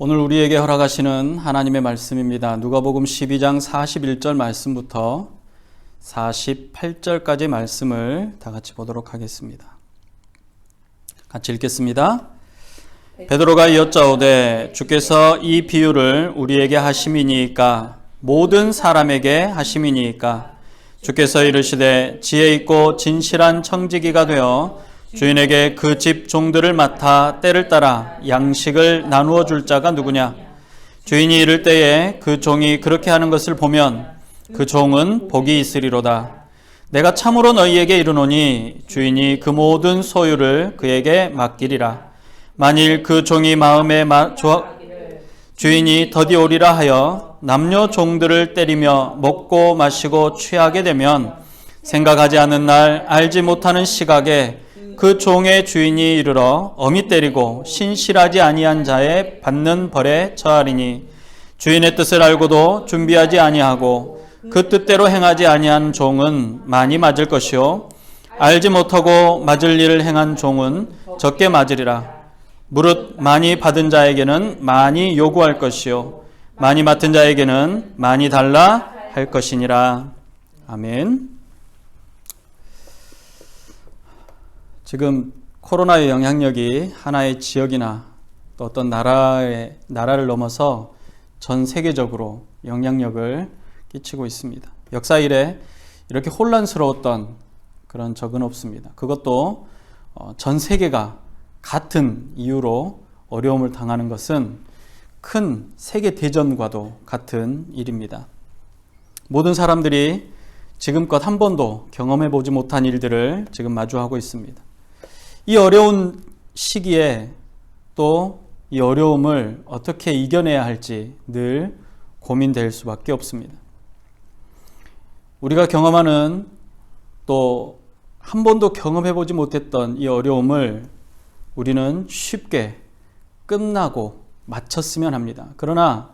오늘 우리에게 허락하시는 하나님의 말씀입니다. 누가복음 12장 41절 말씀부터 48절까지 말씀을 다 같이 보도록 하겠습니다. 같이 읽겠습니다. 베드로가 여짜오되 주께서 이 비유를 우리에게 하심이니이까 모든 사람에게 하심이니이까 주께서 이르시되 지혜 있고 진실한 청지기가 되어 주인에게 그 집 종들을 맡아 때를 따라 양식을 나누어 줄 자가 누구냐? 주인이 이를 때에 그 종이 그렇게 하는 것을 보면 그 종은 복이 있으리로다. 내가 참으로 너희에게 이르노니 주인이 그 모든 소유를 그에게 맡기리라. 만일 그 종이 마음에 주인이 더디 오리라 하여 남녀 종들을 때리며 먹고 마시고 취하게 되면 생각하지 않는 날 알지 못하는 시각에 그 종의 주인이 이르러 엄히 때리고 신실하지 아니한 자의 받는 벌에 처하리니 주인의 뜻을 알고도 준비하지 아니하고 그 뜻대로 행하지 아니한 종은 많이 맞을 것이요 알지 못하고 맞을 일을 행한 종은 적게 맞으리라. 무릇 많이 받은 자에게는 많이 요구할 것이요 많이 맡은 자에게는 많이 달라 할 것이니라. 아멘. 지금 코로나의 영향력이 하나의 지역이나 또 어떤 나라를 넘어서 전 세계적으로 영향력을 끼치고 있습니다. 역사 이래 이렇게 혼란스러웠던 그런 적은 없습니다. 그것도 전 세계가 같은 이유로 어려움을 당하는 것은 큰 세계 대전과도 같은 일입니다. 모든 사람들이 지금껏 한 번도 경험해 보지 못한 일들을 지금 마주하고 있습니다. 이 어려운 시기에 또 이 어려움을 어떻게 이겨내야 할지 늘 고민될 수밖에 없습니다. 우리가 경험하는 또 한 번도 경험해 보지 못했던 이 어려움을 우리는 쉽게 끝나고 마쳤으면 합니다. 그러나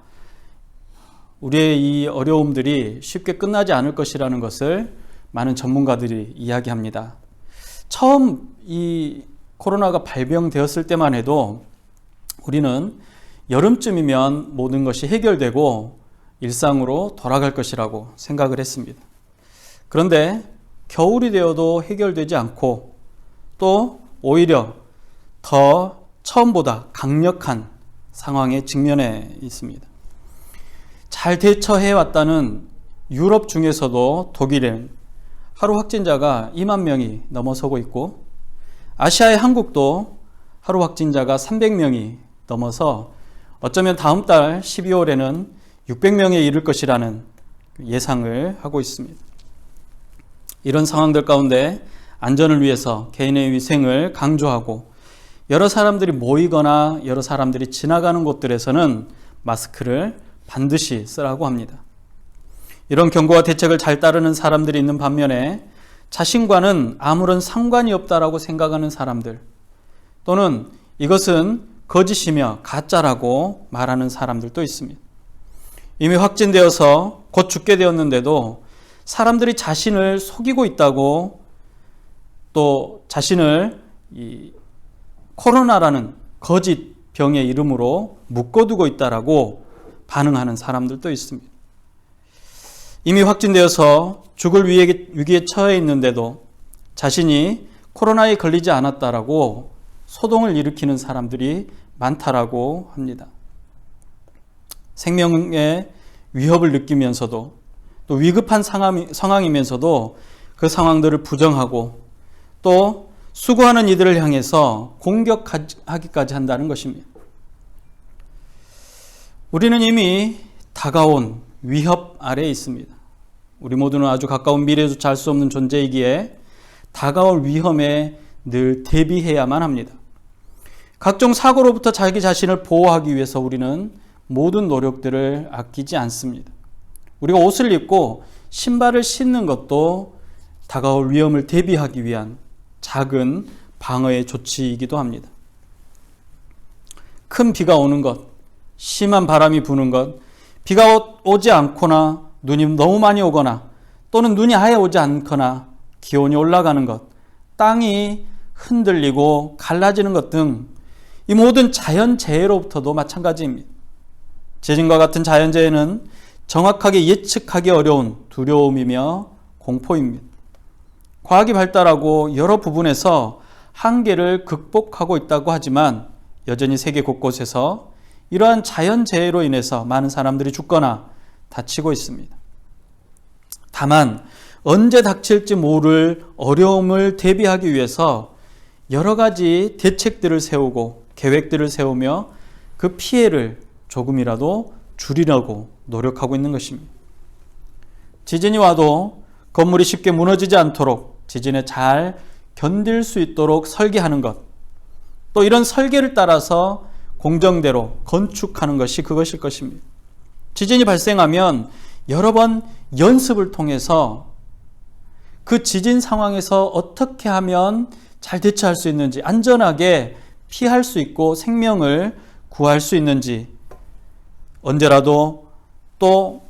우리의 이 어려움들이 쉽게 끝나지 않을 것이라는 것을 많은 전문가들이 이야기합니다. 처음 이 코로나가 발병되었을 때만 해도 우리는 여름쯤이면 모든 것이 해결되고 일상으로 돌아갈 것이라고 생각을 했습니다. 그런데 겨울이 되어도 해결되지 않고 또 오히려 더 처음보다 강력한 상황에 직면해 있습니다. 잘 대처해왔다는 유럽 중에서도 독일은 하루 확진자가 2만 명이 넘어서고 있고 아시아의 한국도 하루 확진자가 300명이 넘어서 어쩌면 다음 달 12월에는 600명에 이를 것이라는 예상을 하고 있습니다. 이런 상황들 가운데 안전을 위해서 개인의 위생을 강조하고 여러 사람들이 모이거나 여러 사람들이 지나가는 곳들에서는 마스크를 반드시 쓰라고 합니다. 이런 경고와 대책을 잘 따르는 사람들이 있는 반면에 자신과는 아무런 상관이 없다라고 생각하는 사람들 또는 이것은 거짓이며 가짜라고 말하는 사람들도 있습니다. 이미 확진되어서 곧 죽게 되었는데도 사람들이 자신을 속이고 있다고 또 자신을 이 코로나라는 거짓 병의 이름으로 묶어두고 있다라고 반응하는 사람들도 있습니다. 이미 확진되어서 죽을 위기에 처해 있는데도 자신이 코로나에 걸리지 않았다라고 소동을 일으키는 사람들이 많다라고 합니다. 생명의 위협을 느끼면서도 또 위급한 상황이면서도 그 상황들을 부정하고 또 수고하는 이들을 향해서 공격하기까지 한다는 것입니다. 우리는 이미 다가온 위협 아래에 있습니다. 우리 모두는 아주 가까운 미래조차 알 수 없는 존재이기에 다가올 위험에 늘 대비해야만 합니다. 각종 사고로부터 자기 자신을 보호하기 위해서 우리는 모든 노력들을 아끼지 않습니다. 우리가 옷을 입고 신발을 신는 것도 다가올 위험을 대비하기 위한 작은 방어의 조치이기도 합니다. 큰 비가 오는 것, 심한 바람이 부는 것, 비가 오지 않거나 눈이 너무 많이 오거나 또는 눈이 아예 오지 않거나 기온이 올라가는 것, 땅이 흔들리고 갈라지는 것 등 이 모든 자연재해로부터도 마찬가지입니다. 지진과 같은 자연재해는 정확하게 예측하기 어려운 두려움이며 공포입니다. 과학이 발달하고 여러 부분에서 한계를 극복하고 있다고 하지만 여전히 세계 곳곳에서 이러한 자연재해로 인해서 많은 사람들이 죽거나 다치고 있습니다. 다만 언제 닥칠지 모를 어려움을 대비하기 위해서 여러 가지 대책들을 세우고 계획들을 세우며 그 피해를 조금이라도 줄이려고 노력하고 있는 것입니다. 지진이 와도 건물이 쉽게 무너지지 않도록 지진에 잘 견딜 수 있도록 설계하는 것, 또 이런 설계를 따라서 공정대로 건축하는 것이 그것일 것입니다. 지진이 발생하면 여러 번 연습을 통해서 그 지진 상황에서 어떻게 하면 잘 대처할 수 있는지, 안전하게 피할 수 있고 생명을 구할 수 있는지, 언제라도 또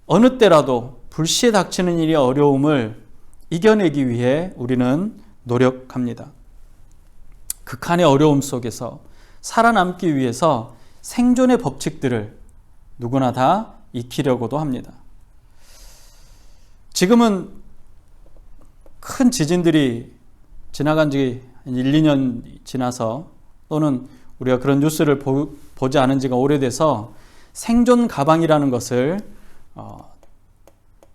어느 때라도 불시에 닥치는 일이 어려움을 이겨내기 위해 우리는 노력합니다. 극한의 어려움 속에서 살아남기 위해서 생존의 법칙들을 누구나 다 익히려고도 합니다. 지금은 큰 지진들이 지나간 지 1, 2년 지나서 또는 우리가 그런 뉴스를 보지 않은 지가 오래돼서 생존 가방이라는 것을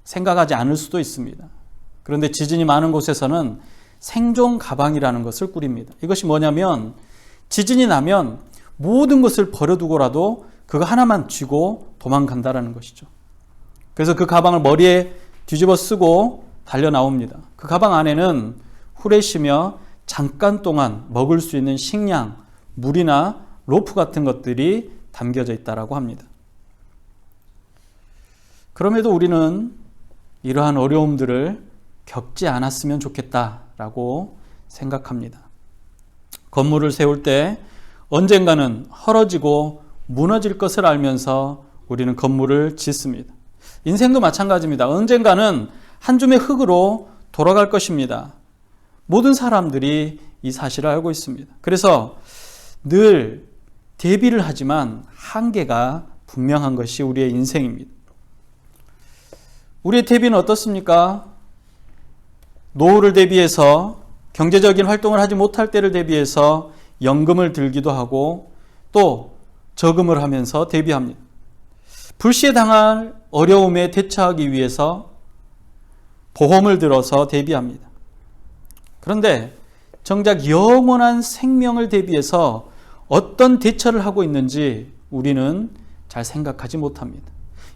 생각하지 않을 수도 있습니다. 그런데 지진이 많은 곳에서는 생존 가방이라는 것을 꾸립니다. 이것이 뭐냐면 지진이 나면 모든 것을 버려두고라도 그거 하나만 쥐고 도망간다라는 것이죠. 그래서 그 가방을 머리에 뒤집어 쓰고 달려 나옵니다. 그 가방 안에는 후레쉬며 잠깐 동안 먹을 수 있는 식량, 물이나 로프 같은 것들이 담겨져 있다고 합니다. 그럼에도 우리는 이러한 어려움들을 겪지 않았으면 좋겠다라고 생각합니다. 건물을 세울 때 언젠가는 헐어지고 무너질 것을 알면서 우리는 건물을 짓습니다. 인생도 마찬가지입니다. 언젠가는 한 줌의 흙으로 돌아갈 것입니다. 모든 사람들이 이 사실을 알고 있습니다. 그래서 늘 대비를 하지만 한계가 분명한 것이 우리의 인생입니다. 우리의 대비는 어떻습니까? 노후를 대비해서 경제적인 활동을 하지 못할 때를 대비해서 연금을 들기도 하고 또 저금을 하면서 대비합니다. 불시에 당할 어려움에 대처하기 위해서 보험을 들어서 대비합니다. 그런데 정작 영원한 생명을 대비해서 어떤 대처를 하고 있는지 우리는 잘 생각하지 못합니다.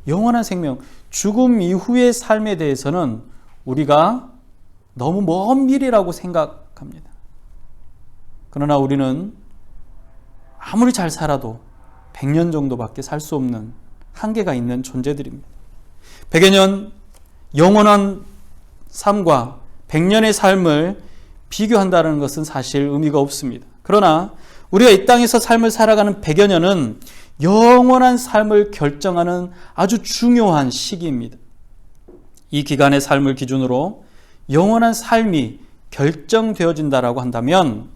영원한 생명, 죽음 이후의 삶에 대해서는 우리가 너무 먼 미래라고 생각합니다. 그러나 우리는 아무리 잘 살아도 100년 정도밖에 살 수 없는 한계가 있는 존재들입니다. 100여 년 영원한 삶과 100년의 삶을 비교한다는 것은 사실 의미가 없습니다. 그러나 우리가 이 땅에서 삶을 살아가는 100여 년은 영원한 삶을 결정하는 아주 중요한 시기입니다. 이 기간의 삶을 기준으로 영원한 삶이 결정되어진다라고 한다면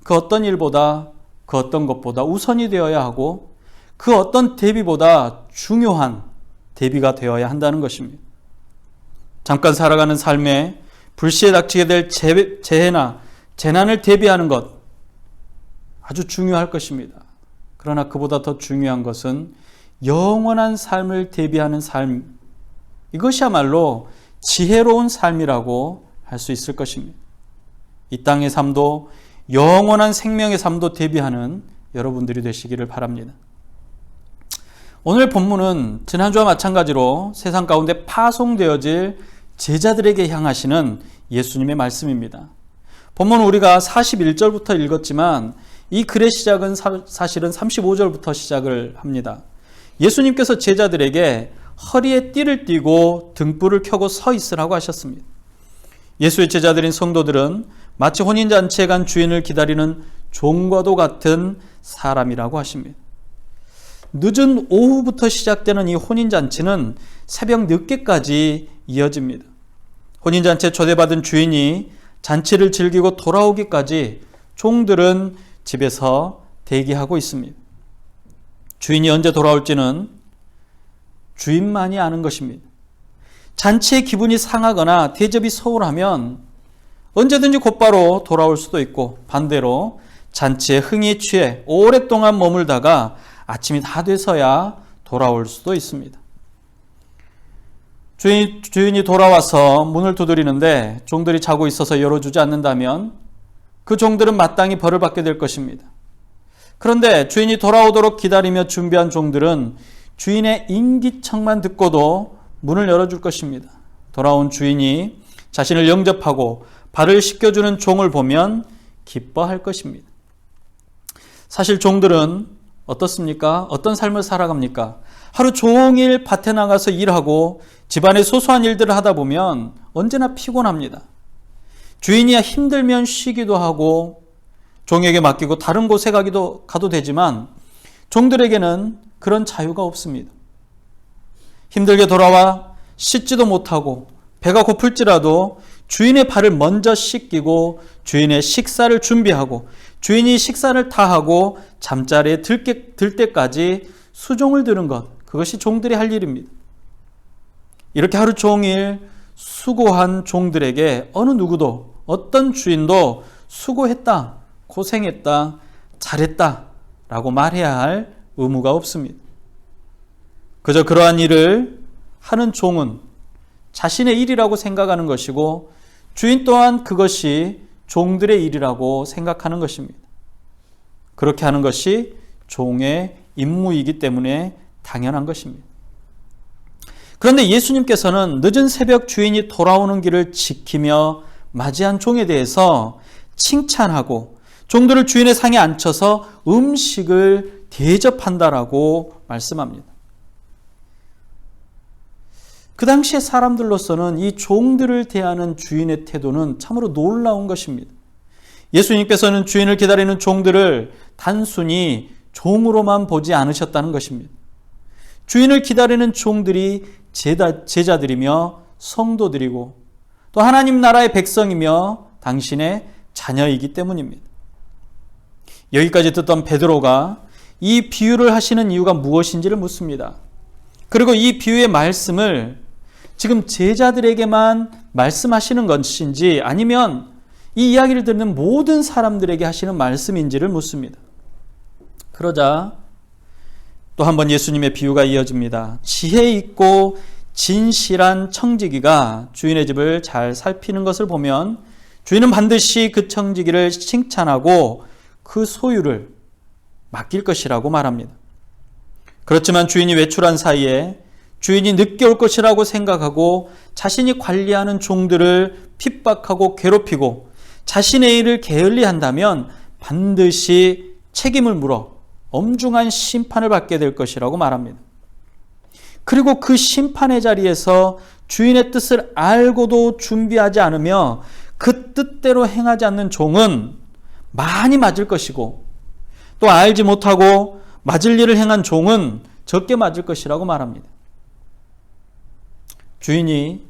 그 어떤 일보다 그 어떤 것보다 우선이 되어야 하고 그 어떤 대비보다 중요한 대비가 되어야 한다는 것입니다. 잠깐 살아가는 삶에 불시에 닥치게 될 재해나 재난을 대비하는 것 아주 중요할 것입니다. 그러나 그보다 더 중요한 것은 영원한 삶을 대비하는 삶, 이것이야말로 지혜로운 삶이라고 할 수 있을 것입니다. 이 땅의 삶도 영원한 생명의 삶도 대비하는 여러분들이 되시기를 바랍니다. 오늘 본문은 지난주와 마찬가지로 세상 가운데 파송되어질 제자들에게 향하시는 예수님의 말씀입니다. 본문은 우리가 41절부터 읽었지만 이 글의 시작은 사실은 35절부터 시작을 합니다. 예수님께서 제자들에게 허리에 띠를 띠고 등불을 켜고 서 있으라고 하셨습니다. 예수의 제자들인 성도들은 마치 혼인잔치에 간 주인을 기다리는 종과도 같은 사람이라고 하십니다. 늦은 오후부터 시작되는 이 혼인잔치는 새벽 늦게까지 이어집니다. 혼인잔치에 초대받은 주인이 잔치를 즐기고 돌아오기까지 종들은 집에서 대기하고 있습니다. 주인이 언제 돌아올지는 주인만이 아는 것입니다. 잔치의 기분이 상하거나 대접이 소홀하면 언제든지 곧바로 돌아올 수도 있고, 반대로 잔치에 흥이 취해 오랫동안 머물다가 아침이 다 돼서야 돌아올 수도 있습니다. 주인이 돌아와서 문을 두드리는데 종들이 자고 있어서 열어주지 않는다면 그 종들은 마땅히 벌을 받게 될 것입니다. 그런데 주인이 돌아오도록 기다리며 준비한 종들은 주인의 인기척만 듣고도 문을 열어줄 것입니다. 돌아온 주인이 자신을 영접하고 발을 씻겨주는 종을 보면 기뻐할 것입니다. 사실 종들은 어떻습니까? 어떤 삶을 살아갑니까? 하루 종일 밭에 나가서 일하고 집안의 소소한 일들을 하다 보면 언제나 피곤합니다. 주인이 힘들면 쉬기도 하고 종에게 맡기고 다른 곳에 가도 되지만 종들에게는 그런 자유가 없습니다. 힘들게 돌아와 씻지도 못하고 배가 고플지라도 주인의 발을 먼저 씻기고 주인의 식사를 준비하고 주인이 식사를 다 하고 잠자리에 들 때까지 수종을 드는 것, 그것이 종들이 할 일입니다. 이렇게 하루 종일 수고한 종들에게 어느 누구도, 어떤 주인도 수고했다, 고생했다, 잘했다 라고 말해야 할 의무가 없습니다. 그저 그러한 일을 하는 종은 자신의 일이라고 생각하는 것이고 주인 또한 그것이 종들의 일이라고 생각하는 것입니다. 그렇게 하는 것이 종의 임무이기 때문에 당연한 것입니다. 그런데 예수님께서는 늦은 새벽 주인이 돌아오는 길을 지키며 맞이한 종에 대해서 칭찬하고 종들을 주인의 상에 앉혀서 음식을 대접한다라고 말씀합니다. 그 당시의 사람들로서는 이 종들을 대하는 주인의 태도는 참으로 놀라운 것입니다. 예수님께서는 주인을 기다리는 종들을 단순히 종으로만 보지 않으셨다는 것입니다. 주인을 기다리는 종들이 제자들이며 성도들이고 또 하나님 나라의 백성이며 당신의 자녀이기 때문입니다. 여기까지 듣던 베드로가 이 비유를 하시는 이유가 무엇인지를 묻습니다. 그리고 이 비유의 말씀을 지금 제자들에게만 말씀하시는 것인지 아니면 이 이야기를 듣는 모든 사람들에게 하시는 말씀인지를 묻습니다. 그러자 또 한 번 예수님의 비유가 이어집니다. 지혜 있고 진실한 청지기가 주인의 집을 잘 살피는 것을 보면 주인은 반드시 그 청지기를 칭찬하고 그 소유를 맡길 것이라고 말합니다. 그렇지만 주인이 외출한 사이에 주인이 늦게 올 것이라고 생각하고 자신이 관리하는 종들을 핍박하고 괴롭히고 자신의 일을 게을리한다면 반드시 책임을 물어 엄중한 심판을 받게 될 것이라고 말합니다. 그리고 그 심판의 자리에서 주인의 뜻을 알고도 준비하지 않으며 그 뜻대로 행하지 않는 종은 많이 맞을 것이고 또 알지 못하고 맞을 일을 행한 종은 적게 맞을 것이라고 말합니다. 주인이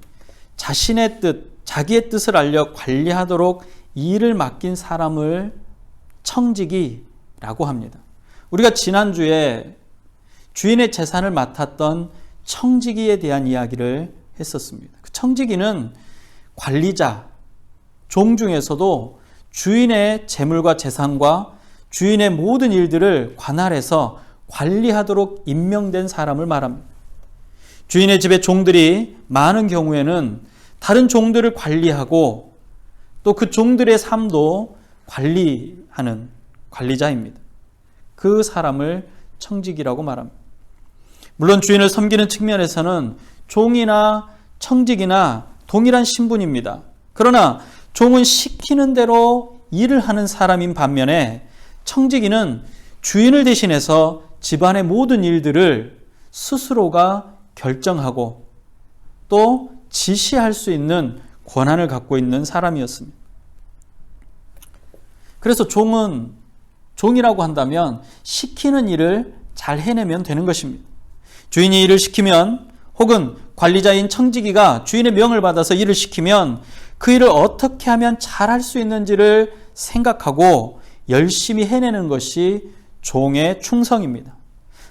자신의 뜻, 자기의 뜻을 알려 관리하도록 일을 맡긴 사람을 청지기라고 합니다. 우리가 지난주에 주인의 재산을 맡았던 청지기에 대한 이야기를 했었습니다. 그 청지기는 관리자, 종 중에서도 주인의 재물과 재산과 주인의 모든 일들을 관할해서 관리하도록 임명된 사람을 말합니다. 주인의 집에 종들이 많은 경우에는 다른 종들을 관리하고 또 그 종들의 삶도 관리하는 관리자입니다. 그 사람을 청지기라고 말합니다. 물론 주인을 섬기는 측면에서는 종이나 청지기나 동일한 신분입니다. 그러나 종은 시키는 대로 일을 하는 사람인 반면에 청지기는 주인을 대신해서 집안의 모든 일들을 스스로가 결정하고 또 지시할 수 있는 권한을 갖고 있는 사람이었습니다. 그래서 종이라고 한다면 시키는 일을 잘 해내면 되는 것입니다. 주인이 일을 시키면 혹은 관리자인 청지기가 주인의 명을 받아서 일을 시키면 그 일을 어떻게 하면 잘할 수 있는지를 생각하고 열심히 해내는 것이 종의 충성입니다.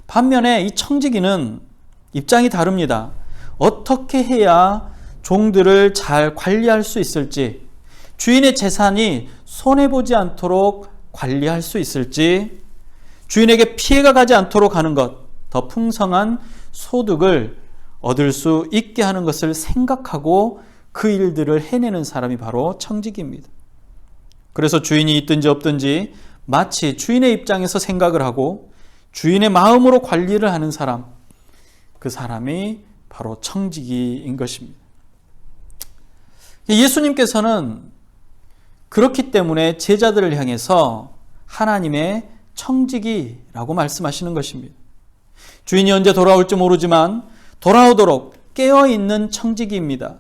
반면에 이 청지기는 입장이 다릅니다. 어떻게 해야 종들을 잘 관리할 수 있을지, 주인의 재산이 손해보지 않도록 관리할 수 있을지, 주인에게 피해가 가지 않도록 하는 것, 더 풍성한 소득을 얻을 수 있게 하는 것을 생각하고 그 일들을 해내는 사람이 바로 청지기입니다. 그래서 주인이 있든지 없든지 마치 주인의 입장에서 생각을 하고 주인의 마음으로 관리를 하는 사람, 그 사람이 바로 청지기인 것입니다. 예수님께서는 그렇기 때문에 제자들을 향해서 하나님의 청지기라고 말씀하시는 것입니다. 주인이 언제 돌아올지 모르지만 돌아오도록 깨어있는 청지기입니다.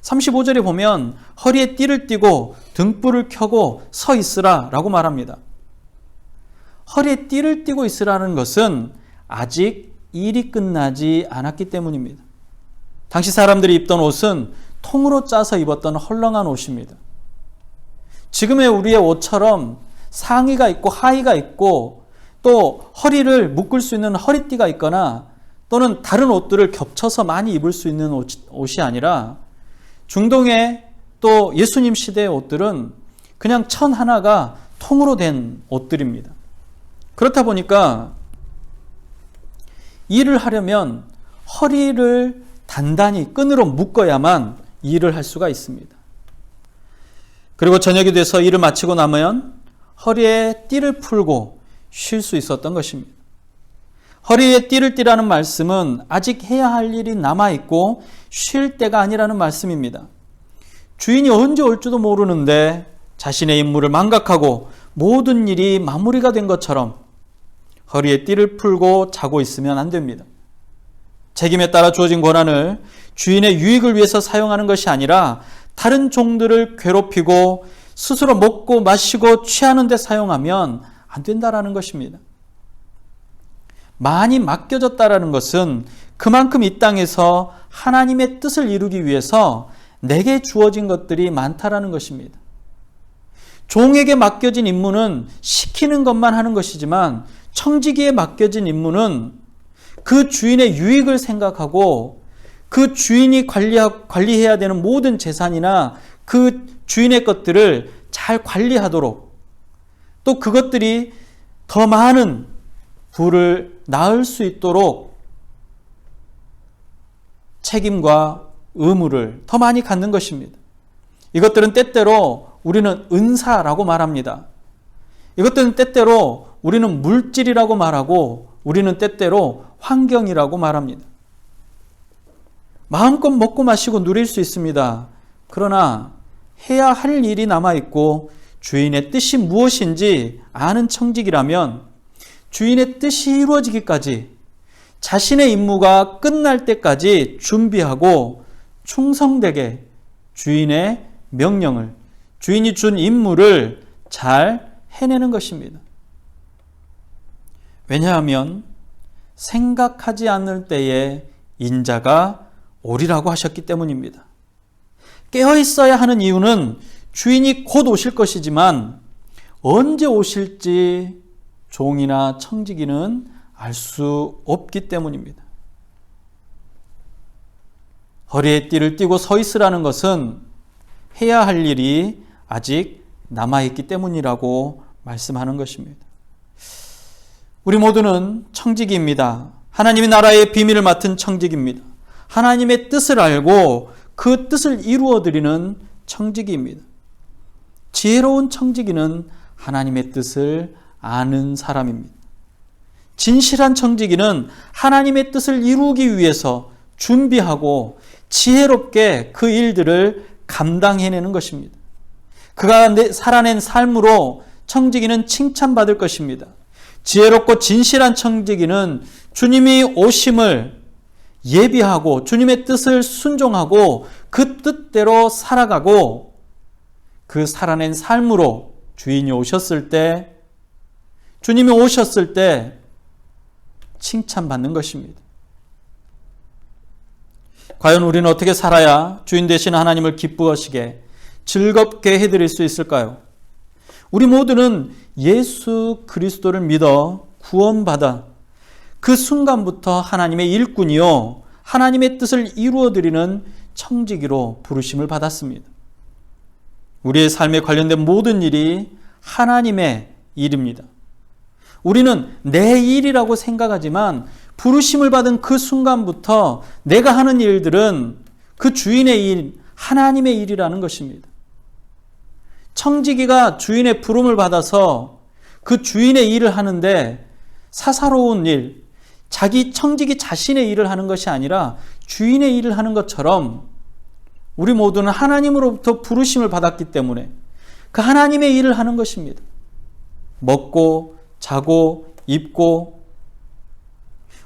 35절에 보면 허리에 띠를 띠고 등불을 켜고 서 있으라 라고 말합니다. 허리에 띠를 띠고 있으라는 것은 아직 일이 끝나지 않았기 때문입니다. 당시 사람들이 입던 옷은 통으로 짜서 입었던 헐렁한 옷입니다. 지금의 우리의 옷처럼 상의가 있고 하의가 있고 또 허리를 묶을 수 있는 허리띠가 있거나 또는 다른 옷들을 겹쳐서 많이 입을 수 있는 옷이 아니라 중동의 또 예수님 시대의 옷들은 그냥 천 하나가 통으로 된 옷들입니다. 그렇다 보니까 일을 하려면 허리를 단단히 끈으로 묶어야만 일을 할 수가 있습니다. 그리고 저녁이 돼서 일을 마치고 나면 허리에 띠를 풀고 쉴 수 있었던 것입니다. 허리에 띠를 띠라는 말씀은 아직 해야 할 일이 남아있고 쉴 때가 아니라는 말씀입니다. 주인이 언제 올지도 모르는데 자신의 임무를 망각하고 모든 일이 마무리가 된 것처럼 허리에 띠를 풀고 자고 있으면 안 됩니다. 책임에 따라 주어진 권한을 주인의 유익을 위해서 사용하는 것이 아니라 다른 종들을 괴롭히고 스스로 먹고 마시고 취하는 데 사용하면 안 된다라는 것입니다. 많이 맡겨졌다라는 것은 그만큼 이 땅에서 하나님의 뜻을 이루기 위해서 내게 주어진 것들이 많다라는 것입니다. 종에게 맡겨진 임무는 시키는 것만 하는 것이지만 청지기에 맡겨진 임무는 그 주인의 유익을 생각하고 그 주인이 관리해야 되는 모든 재산이나 그 주인의 것들을 잘 관리하도록 또 그것들이 더 많은 부를 낳을 수 있도록 책임과 의무를 더 많이 갖는 것입니다. 이것들은 때때로 우리는 은사라고 말합니다. 이것들은 때때로 우리는 물질이라고 말하고 우리는 때때로 환경이라고 말합니다. 마음껏 먹고 마시고 누릴 수 있습니다. 그러나 해야 할 일이 남아있고 주인의 뜻이 무엇인지 아는 청지기라면 주인의 뜻이 이루어지기까지 자신의 임무가 끝날 때까지 준비하고 충성되게 주인의 명령을, 주인이 준 임무를 잘 해내는 것입니다. 왜냐하면 생각하지 않을 때에 인자가 오리라고 하셨기 때문입니다. 깨어 있어야 하는 이유는 주인이 곧 오실 것이지만 언제 오실지 종이나 청지기는 알 수 없기 때문입니다. 허리에 띠를 띠고 서 있으라는 것은 해야 할 일이 아직 남아있기 때문이라고 말씀하는 것입니다. 우리 모두는 청지기입니다. 하나님의 나라의 비밀을 맡은 청지기입니다. 하나님의 뜻을 알고 그 뜻을 이루어드리는 청지기입니다. 지혜로운 청지기는 하나님의 뜻을 아는 사람입니다. 진실한 청지기는 하나님의 뜻을 이루기 위해서 준비하고 지혜롭게 그 일들을 감당해내는 것입니다. 그가 살아낸 삶으로 청지기는 칭찬받을 것입니다. 지혜롭고 진실한 청지기는 주님이 오심을 예비하고 주님의 뜻을 순종하고 그 뜻대로 살아가고 그 살아낸 삶으로 주인이 오셨을 때, 주님이 오셨을 때 칭찬받는 것입니다. 과연 우리는 어떻게 살아야 주인 되신 하나님을 기쁘시게 즐겁게 해드릴 수 있을까요? 우리 모두는 예수 그리스도를 믿어 구원받아 그 순간부터 하나님의 일꾼이요, 하나님의 뜻을 이루어드리는 청지기로 부르심을 받았습니다. 우리의 삶에 관련된 모든 일이 하나님의 일입니다. 우리는 내 일이라고 생각하지만 부르심을 받은 그 순간부터 내가 하는 일들은 그 주인의 일, 하나님의 일이라는 것입니다. 청지기가 주인의 부름을 받아서 그 주인의 일을 하는데 사사로운 일, 자기 청지기 자신의 일을 하는 것이 아니라 주인의 일을 하는 것처럼 우리 모두는 하나님으로부터 부르심을 받았기 때문에 그 하나님의 일을 하는 것입니다. 먹고 자고 입고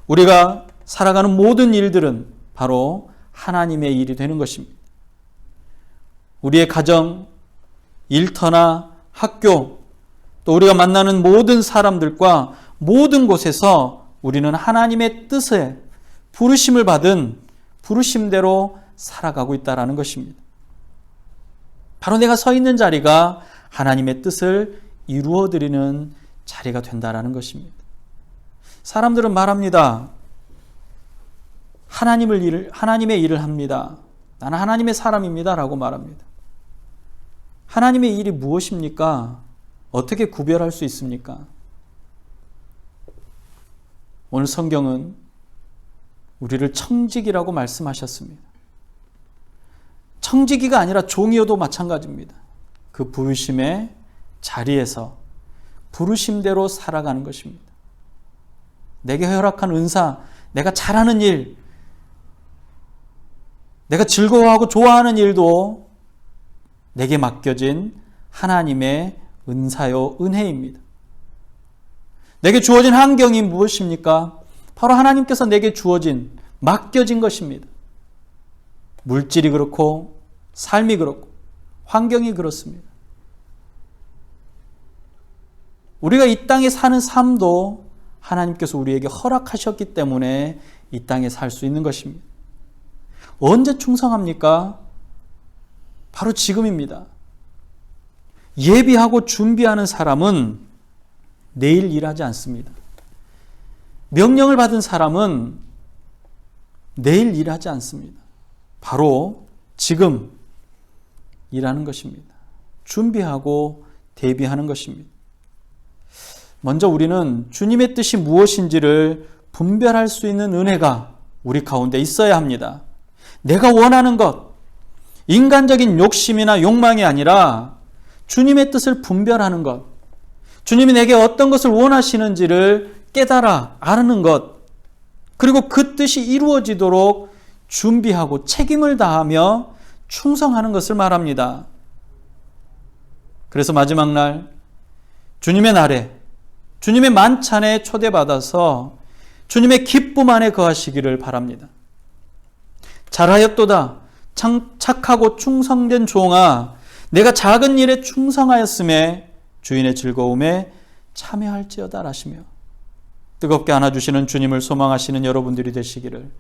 우리가 살아가는 모든 일들은 바로 하나님의 일이 되는 것입니다. 우리의 가정, 일터나 학교, 또 우리가 만나는 모든 사람들과 모든 곳에서 우리는 하나님의 뜻에 부르심을 받은 부르심대로 살아가고 있다는 것입니다. 바로 내가 서 있는 자리가 하나님의 뜻을 이루어드리는 자리가 된다는 것입니다. 사람들은 말합니다. 하나님의 일을 합니다. 나는 하나님의 사람입니다. 라고 말합니다. 하나님의 일이 무엇입니까? 어떻게 구별할 수 있습니까? 오늘 성경은 우리를 청지기라고 말씀하셨습니다. 청지기가 아니라 종이어도 마찬가지입니다. 그 부르심의 자리에서 부르심대로 살아가는 것입니다. 내게 허락한 은사, 내가 잘하는 일, 내가 즐거워하고 좋아하는 일도 내게 맡겨진 하나님의 은사요, 은혜입니다. 내게 주어진 환경이 무엇입니까? 바로 하나님께서 내게 주어진, 맡겨진 것입니다. 물질이 그렇고, 삶이 그렇고, 환경이 그렇습니다. 우리가 이 땅에 사는 삶도 하나님께서 우리에게 허락하셨기 때문에 이 땅에 살 수 있는 것입니다. 언제 충성합니까? 바로 지금입니다. 예비하고 준비하는 사람은 내일 일하지 않습니다. 명령을 받은 사람은 내일 일하지 않습니다. 바로 지금 일하는 것입니다. 준비하고 대비하는 것입니다. 먼저 우리는 주님의 뜻이 무엇인지를 분별할 수 있는 은혜가 우리 가운데 있어야 합니다. 내가 원하는 것, 인간적인 욕심이나 욕망이 아니라 주님의 뜻을 분별하는 것, 주님이 내게 어떤 것을 원하시는지를 깨달아 아는 것, 그리고 그 뜻이 이루어지도록 준비하고 책임을 다하며 충성하는 것을 말합니다. 그래서 마지막 날, 주님의 날에, 주님의 만찬에 초대받아서 주님의 기쁨 안에 거하시기를 바랍니다. 잘하였도다. 착하고 충성된 종아, 내가 작은 일에 충성하였음에 주인의 즐거움에 참여할지어다 라시며 뜨겁게 안아주시는 주님을 소망하시는 여러분들이 되시기를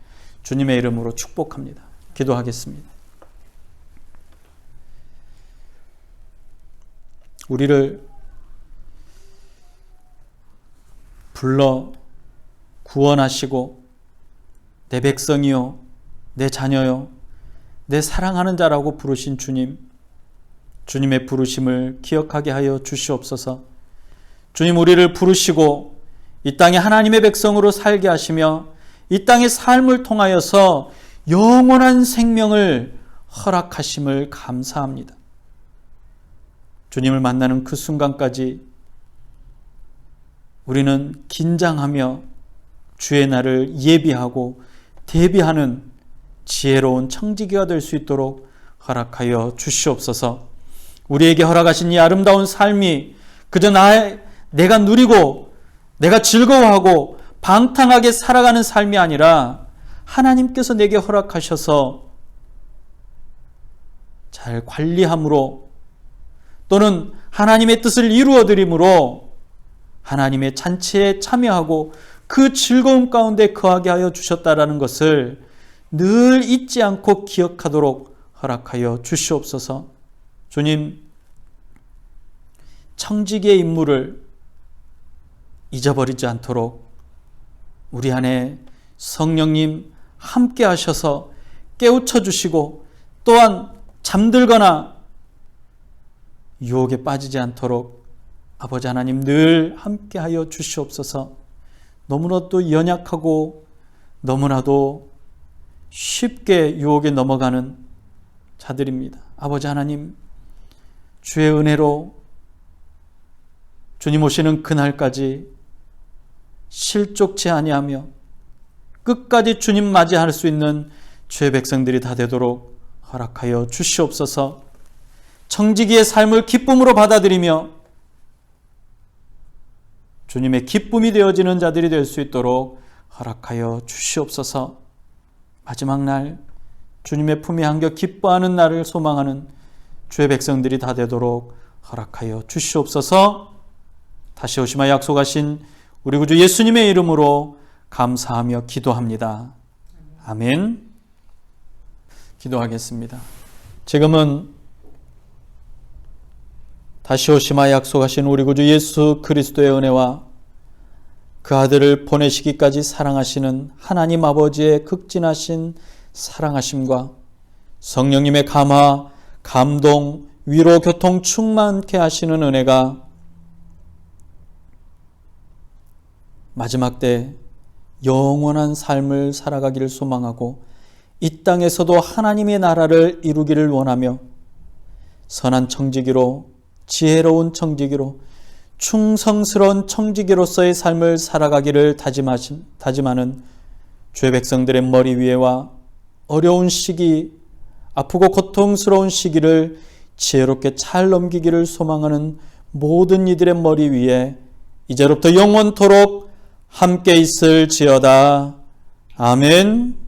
주님의 이름으로 축복합니다. 기도하겠습니다. 우리를 불러 구원하시고 내 백성이요, 내 자녀요, 내 사랑하는 자라고 부르신 주님, 주님의 부르심을 기억하게 하여 주시옵소서. 주님, 우리를 부르시고 이 땅에 하나님의 백성으로 살게 하시며 이 땅의 삶을 통하여서 영원한 생명을 허락하심을 감사합니다. 주님을 만나는 그 순간까지 우리는 긴장하며 주의 날을 예비하고 대비하는 지혜로운 청지기가 될 수 있도록 허락하여 주시옵소서. 우리에게 허락하신 이 아름다운 삶이 그저 내가 누리고 내가 즐거워하고 방탕하게 살아가는 삶이 아니라 하나님께서 내게 허락하셔서 잘 관리함으로 또는 하나님의 뜻을 이루어드림으로 하나님의 잔치에 참여하고 그 즐거움 가운데 거하게 하여 주셨다라는 것을 늘 잊지 않고 기억하도록 허락하여 주시옵소서. 주님, 청지기의 임무를 잊어버리지 않도록 우리 안에 성령님 함께 하셔서 깨우쳐 주시고 또한 잠들거나 유혹에 빠지지 않도록 아버지 하나님 늘 함께하여 주시옵소서. 너무나도 연약하고 너무나도 쉽게 유혹에 넘어가는 자들입니다. 아버지 하나님, 주의 은혜로 주님 오시는 그날까지 실족치 아니하며 끝까지 주님 맞이할 수 있는 주의 백성들이 다 되도록 허락하여 주시옵소서. 청지기의 삶을 기쁨으로 받아들이며 주님의 기쁨이 되어지는 자들이 될 수 있도록 허락하여 주시옵소서. 마지막 날 주님의 품에 안겨 기뻐하는 날을 소망하는 주의 백성들이 다 되도록 허락하여 주시옵소서. 다시 오시마 약속하신 우리 구주 예수님의 이름으로 감사하며 기도합니다. 아멘. 기도하겠습니다. 지금은 다시 오시마 약속하신 우리 구주 예수 그리스도의 은혜와 그 아들을 보내시기까지 사랑하시는 하나님 아버지의 극진하신 사랑하심과 성령님의 감화, 감동, 위로, 교통 충만케 하시는 은혜가 마지막 때 영원한 삶을 살아가기를 소망하고 이 땅에서도 하나님의 나라를 이루기를 원하며 선한 청지기로, 지혜로운 청지기로, 충성스러운 청지기로서의 삶을 살아가기를 다짐하는 주의 백성들의 머리 위에와 어려운 시기, 아프고 고통스러운 시기를 지혜롭게 잘 넘기기를 소망하는 모든 이들의 머리 위에 이제로부터 영원토록 함께 있을지어다. 아멘.